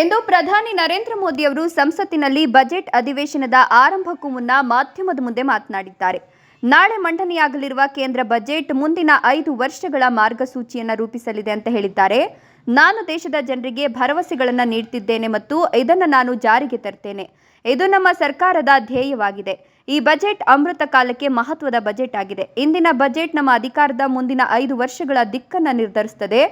ಇಂದು ಪ್ರಧಾನಿ ನರೇಂದ್ರ ಮೋದಿ ಅವರು ಸಂಸತ್ತಿನಲ್ಲಿ ಬಜೆಟ್ ಅಧಿವೇಶನದ ಆರಂಭಕ್ಕೂ ಮುನ್ನ ಮಾಧ್ಯಮದ ಮುಂದೆ ಮಾತನಾಡಿದ್ದಾರೆ. ನಾಳೆ ಮಂಡನೆಯಾಗಲಿರುವ ಕೇಂದ್ರ ಬಜೆಟ್ ಮುಂದಿನ 5 ವರ್ಷಗಳ ಮಾರ್ಗಸೂಚಿಯನ್ನು ರೂಪಿಸಲಿದೆ ಅಂತ ಹೇಳಿದ್ದಾರೆ. ನಾನು ದೇಶದ ಜನರಿಗೆ ಭರವಸೆಗಳನ್ನು ನೀಡುತ್ತಿದ್ದೇನೆ ಮತ್ತು ಇದನ್ನು ನಾನು ಜಾರಿಗೆ ತರ್ತೇನೆ. ಇದು ನಮ್ಮ ಸರ್ಕಾರದ ಧ್ಯೇಯವಾಗಿದೆ. ಈ ಬಜೆಟ್ ಅಮೃತ ಕಾಲಕ್ಕೆ ಮಹತ್ವದ ಬಜೆಟ್ ಆಗಿದೆ. ಇಂದಿನ ಬಜೆಟ್ ನಮ್ಮ ಅಧಿಕಾರದ ಮುಂದಿನ 5 ವರ್ಷಗಳ ದಿಕ್ಕನ್ನು ನಿರ್ಧರಿಸುತ್ತದೆ.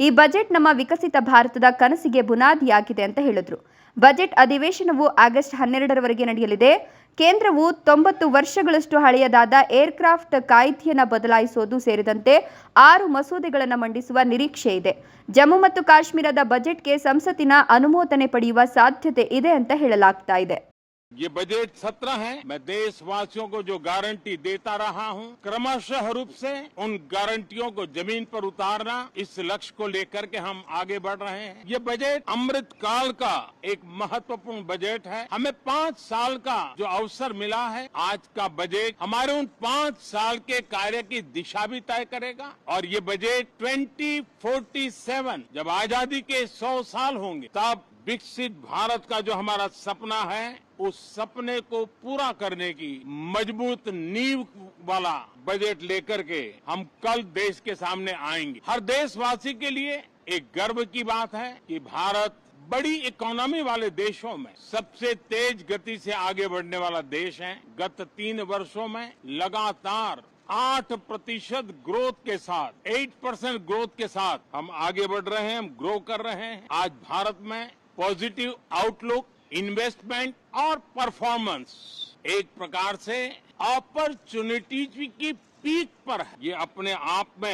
ಈ ಬಜೆಟ್ ನಮ್ಮ ವಿಕಸಿತ ಭಾರತದ ಕನಸಿಗೆ ಬುನಾದಿಯಾಗಿದೆ ಅಂತ ಹೇಳಿದ್ರು. ಬಜೆಟ್ ಅಧಿವೇಶನವು ಆಗಸ್ಟ್ 12ರವರೆಗೆ ನಡೆಯಲಿದೆ. ಕೇಂದ್ರವು 90 ವರ್ಷಗಳಷ್ಟು ಹಳೆಯದಾದ ಏರ್ಕ್ರಾಫ್ಟ್ ಕಾಯ್ದೆಯನ್ನು ಬದಲಾಯಿಸುವುದು ಸೇರಿದಂತೆ 6 ಮಸೂದೆಗಳನ್ನು ಮಂಡಿಸುವ ನಿರೀಕ್ಷೆ ಇದೆ. ಜಮ್ಮು ಮತ್ತು ಕಾಶ್ಮೀರದ ಬಜೆಟ್ಗೆ ಸಂಸತ್ತಿನ ಅನುಮೋದನೆ ಪಡೆಯುವ ಸಾಧ್ಯತೆ ಇದೆ ಅಂತ ಹೇಳಲಾಗ್ತಾ ಇದೆ. ये बजट सत्र है। मैं देशवासियों को जो गारंटी देता रहा हूं, क्रमशः रूप से उन गारंटियों को जमीन पर उतारना, इस लक्ष्य को लेकर के हम आगे बढ़ रहे हैं। ये बजट अमृत काल का एक महत्वपूर्ण बजट है। हमें 5 साल का जो अवसर मिला है, आज का बजट हमारे उन 5 साल के कार्य की दिशा भी तय करेगा। और ये बजट 2047 जब आजादी के 100 साल होंगे, तब विकसित भारत का जो हमारा सपना है, उस सपने को पूरा करने की मजबूत नींव वाला बजट लेकर के हम कल देश के सामने आएंगे। हर देशवासी के लिए एक गर्व की बात है कि भारत बड़ी इकोनॉमी वाले देशों में सबसे तेज गति से आगे बढ़ने वाला देश है। गत 3 वर्षों में लगातार 8% ग्रोथ के साथ 8% ग्रोथ के साथ हम आगे बढ़ रहे हैं, हम ग्रो कर रहे हैं। आज भारत में पॉजिटिव आउटलुक, इन्वेस्टमेंट और परफॉर्मेंस एक प्रकार से अपॉर्चुनिटीज की पीक पर है। ये अपने आप में